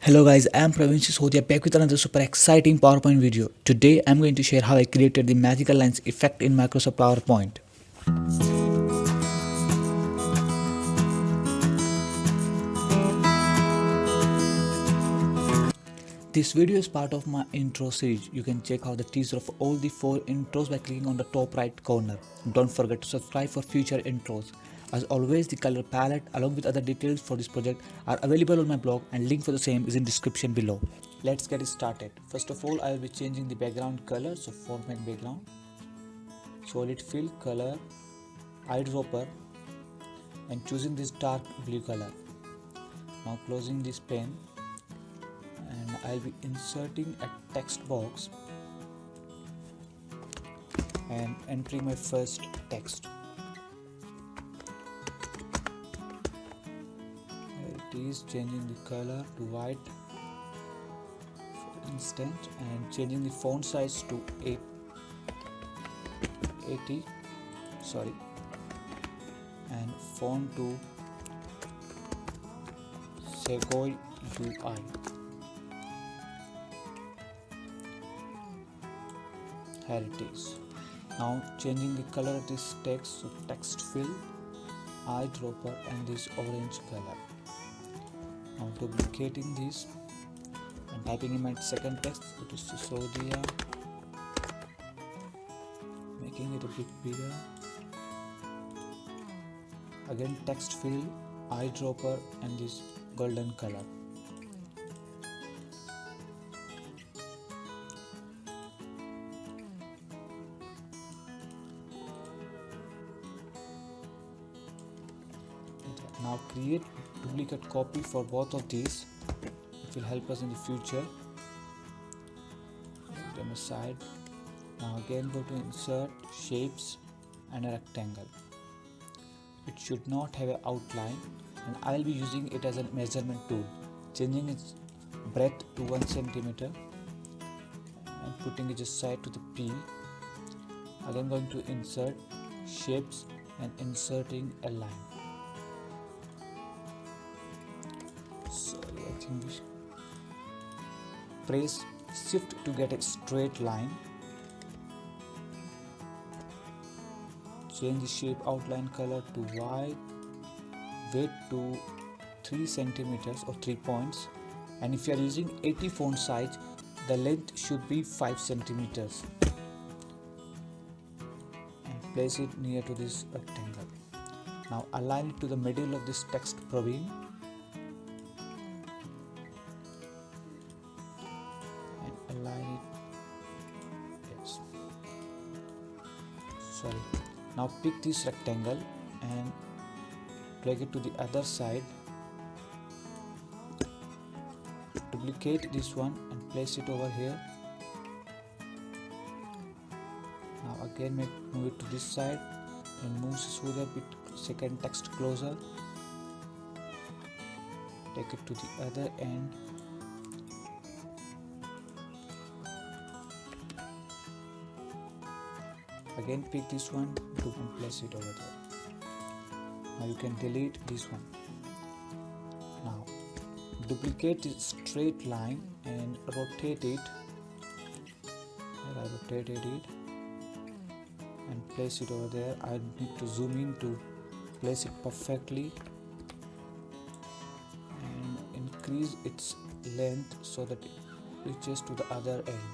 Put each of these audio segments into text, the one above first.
Hello guys, I am Praveen Sisodiya back with another super exciting PowerPoint video. Today I am going to share how I created the magical lines effect in Microsoft PowerPoint. This video is part of my intro series. You can check out the teaser of all the 4 intros by clicking on the top right corner. Don't forget to subscribe for future intros. As always, the color palette along with other details for this project are available on my blog and link for the same is in description below. Let's get started. First of all, I will be changing the background color. So format background, solid fill color, eyedropper, and choosing this dark blue color. Now closing this pen, and I'll be inserting a text box and entering my first text. It is changing the color to white for instance, and changing the font size to 80, and font to Segoy UI. Here it is. Now changing the color of this text to text fill, eyedropper, and this orange color. Now duplicating this and typing in my second text, it is Sisodiya, making it a bit bigger. Again text fill, eyedropper, and this golden color. Now create duplicate copy for both of these. It will help us in the future. Put them aside. Now again go to insert, shapes, and a rectangle. It should not have an outline, and I will be using it as a measurement tool, changing its breadth to 1 centimeter and putting it just side to the P. Again going to insert, shapes, and inserting a line. Sorry, I think we press shift to get a straight line. Change the shape outline color to white, weight to 3 centimeters or 3 points, and if you are using 80 font size, the length should be 5 centimeters, and place it near to this rectangle. Now align it to the middle of this text, Praveen, and align it, yes, sorry. Now pick this rectangle and drag it to the other side. Duplicate this one and place it over here. Now again move it to this side and move Sisodiya bit second text closer. Take it to the other end. Again pick this one and place it over there. Now you can delete this one. Now duplicate this straight line and rotate it. Here I rotated it and place it over there. I need to zoom in to place it perfectly and increase its length so that it reaches to the other end.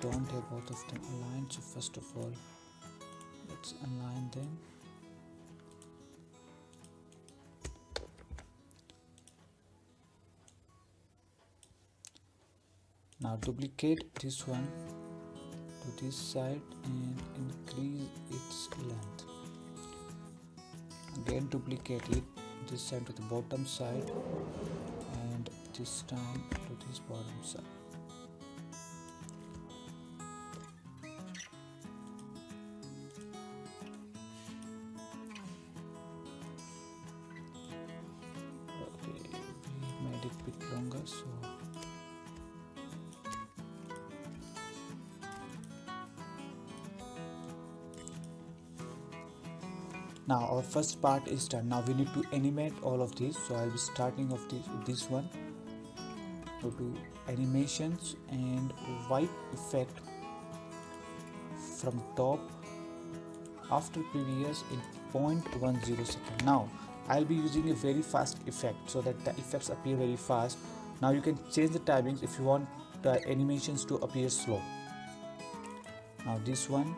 Don't have both of them aligned, so first of all let's align them. Now duplicate this one to this side and increase its length. Again duplicate it this side to the bottom side and this time to this bottom side. Made it a bit longer, so Now our first part is done. Now we need to animate all of these, so I'll be starting off this one. Go to animations and wipe effect from top after previous in 0.10 second. Now I'll be using a very fast effect so that the effects appear very fast. Now you can change the timings if you want the animations to appear slow. Now this one,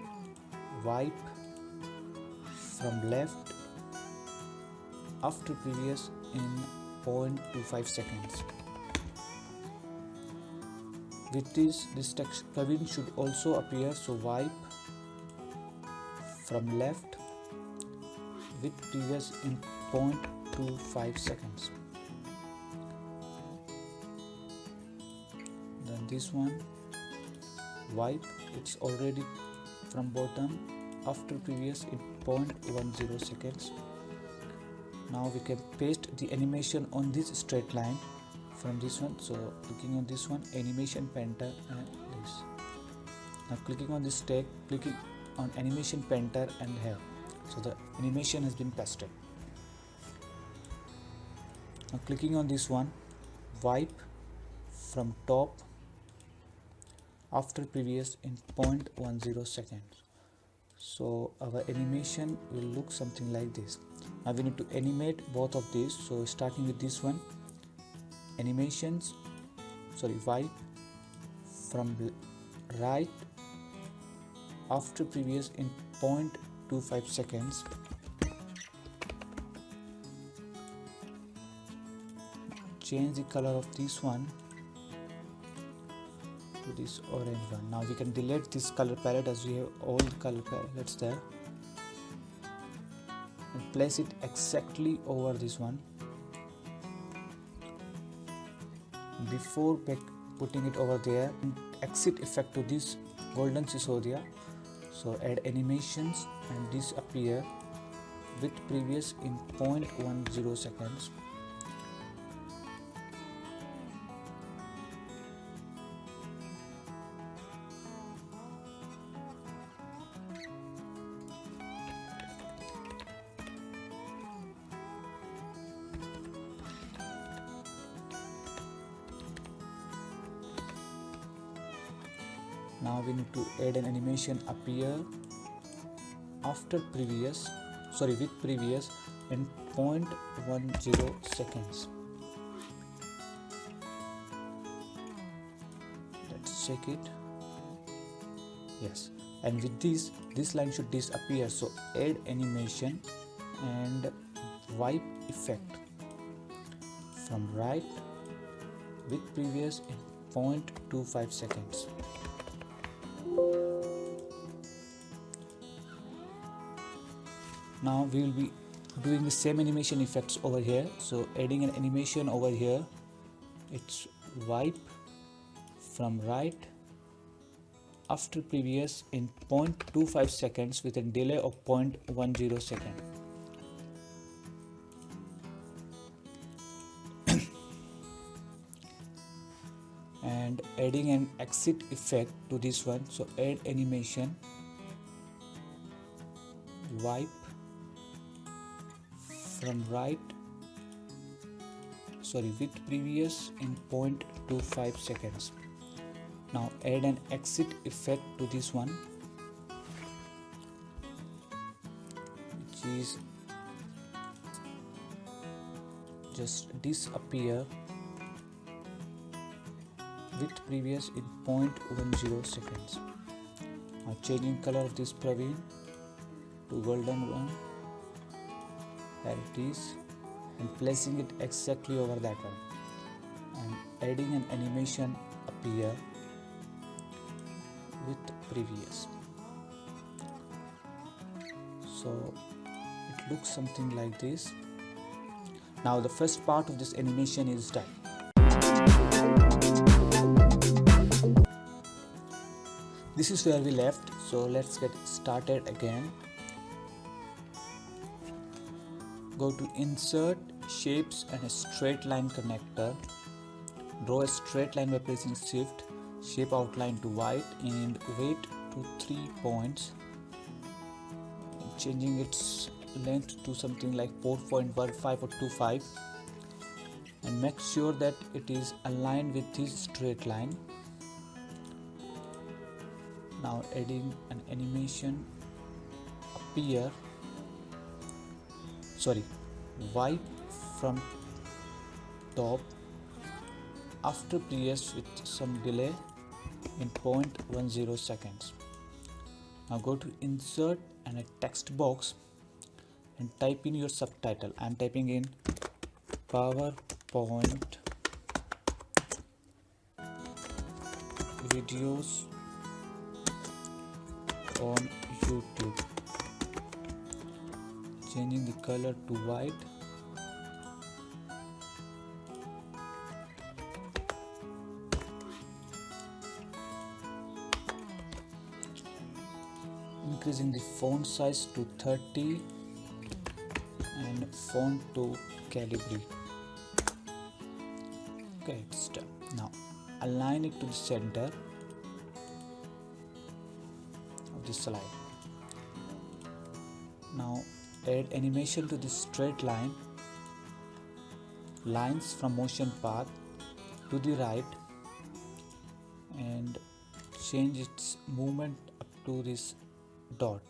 wipe from left after previous in 0.25 seconds. With this text Praveen should also appear, so wipe from left with previous in 0.25 seconds. Then this one, wipe, it's already from bottom after previous in 0.10 seconds. Now we can paste the animation on this straight line from this one. So clicking on this one, animation painter, and this. Now clicking on this tag, clicking on animation painter and here, so the animation has been pasted. Now clicking on this one, wipe from top after previous in 0.10 seconds. So our animation will look something like this. Now we need to animate both of these, so starting with this one, wipe from right after previous in 0.25 seconds. Change the color of this one to this orange one. Now we can delete this color palette as we have all the color palettes there, and place it exactly over this one. Before putting it over there, exit effect to this golden Sisodiya, so add animations and this appear with previous in 0.10 seconds. Now we need to add an animation appear after previous, with previous in 0.10 seconds. Let's check it. Yes, and with this line should disappear, so add animation and wipe effect from right with previous in 0.25 seconds. Now we will be doing the same animation effects over here, so adding an animation over here, it's wipe from right after previous in 0.25 seconds with a delay of 0.10 second. And adding an exit effect to this one, so add animation, wipe from right, with previous in 0.25 seconds. Now add an exit effect to this one, which is just disappear with previous in 0.10 seconds. Now changing color of this Praveen to golden one, there it is, and placing it exactly over that one, and adding an animation appear with previous, so it looks something like this. Now the first part of this animation is done. This is where we left, so let's get started again. Go to insert, shapes and a straight line connector. Draw a straight line by pressing shift, shape outline to white and weight to 3 points, changing its length to something like 4.15 or 25 and make sure that it is aligned with this straight line. Now adding an animation appear, wipe from top after previous with some delay in 0.10 seconds. Now go to insert and a text box and type in your subtitle. I am typing in PowerPoint videos on YouTube, changing the color to white. Increasing the font size to 30 and font to Calibri. Okay, it's done. Now align it to the center of the slide. Now add animation to the straight line, lines from motion path to the right, and change its movement up to this dot.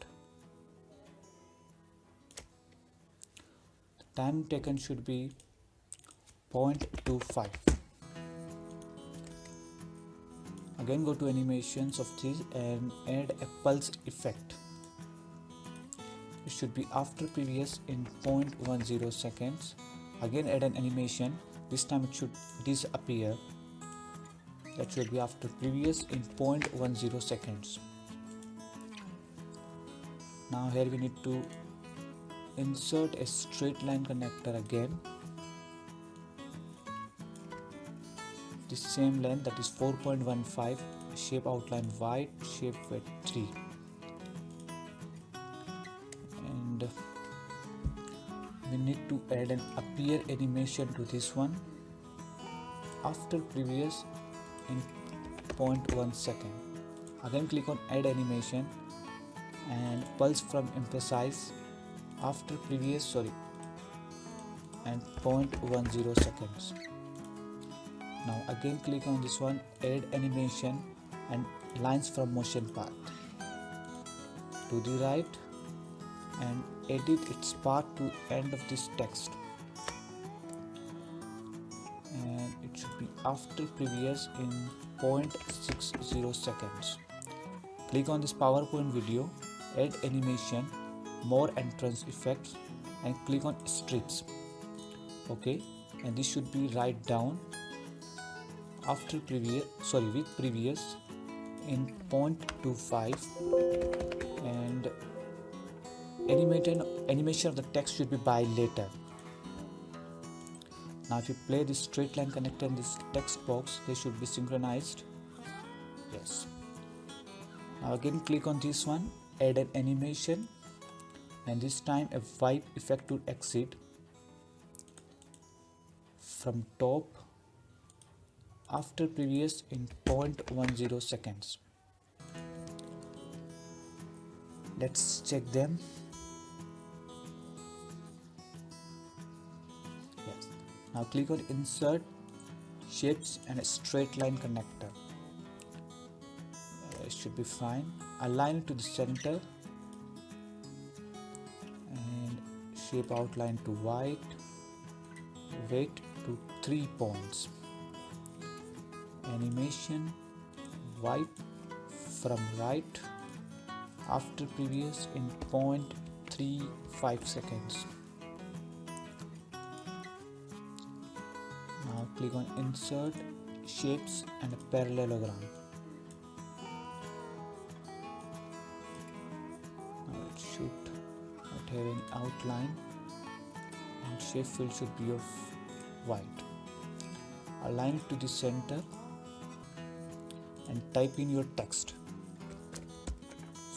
The time taken should be 0.25. Again go to animations of this and add a pulse effect. It should be after previous in 0.10 seconds. Again add an animation, this time it should disappear. That should be after previous in 0.10 seconds. Now here we need to insert a straight line connector again. The same length, that is 4.15, shape outline white, shape width 3. And we need to add an appear animation to this one after previous in 0.1 second. Again click on add animation and pulse from emphasize after previous and 0.10 seconds. Now again click on this one, add animation and lines from motion path to the right and edit its path to end of this text, and it should be after previous in 0.60 seconds. Click on this PowerPoint video, add animation, more entrance effects, and click on strips. Okay, and this should be right down after previous with previous in 0.25, and animation of the text should be by later. Now if you play this straight line connector in this text box, they should be synchronized. Yes. Now again click on this one, add an animation, and this time a wipe effect to exit from top after previous in 0.10 seconds. Let's check them. Yes. Now click on insert, shapes and a straight line connector. It should be fine. Align it to the center and shape outline to white, weight to 3 points. Animation, wipe from right after previous in 0.35 seconds. Now click on insert, shapes and a parallelogram. Now it should not have an outline, and shape fill should be of white. Align it to the center and type in your text.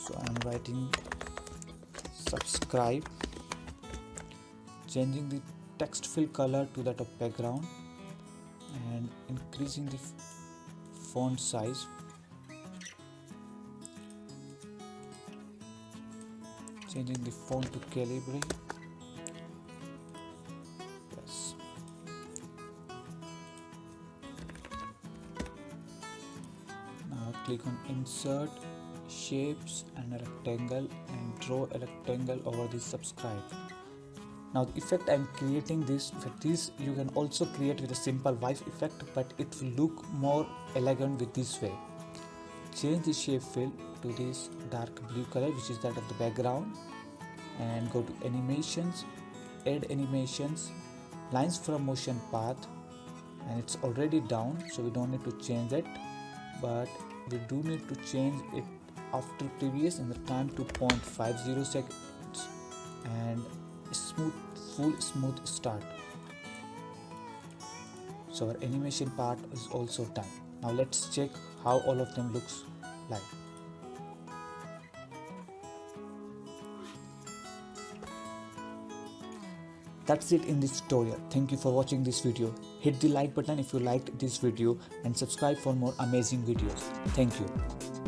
So I am writing subscribe, changing the text fill color to that of background and increasing the font size, changing the font to Calibri. Yes. Now click on Insert, Shapes and a Rectangle and draw a rectangle over the subscribe. Now the effect I am creating this effect is you can also create with a simple wipe effect, but it will look more elegant with this way. Change the shape fill to this dark blue color, which is that of the background, and go to animations, add animations, lines from motion path, and it's already down, so we don't need to change it, but we do need to change it after previous in the time to 0.50 seconds and full smooth start. So our animation part is also done. Now let's check how all of them looks like. That's it in this tutorial. Thank you for watching this video. Hit the like button if you liked this video and subscribe for more amazing videos. Thank you.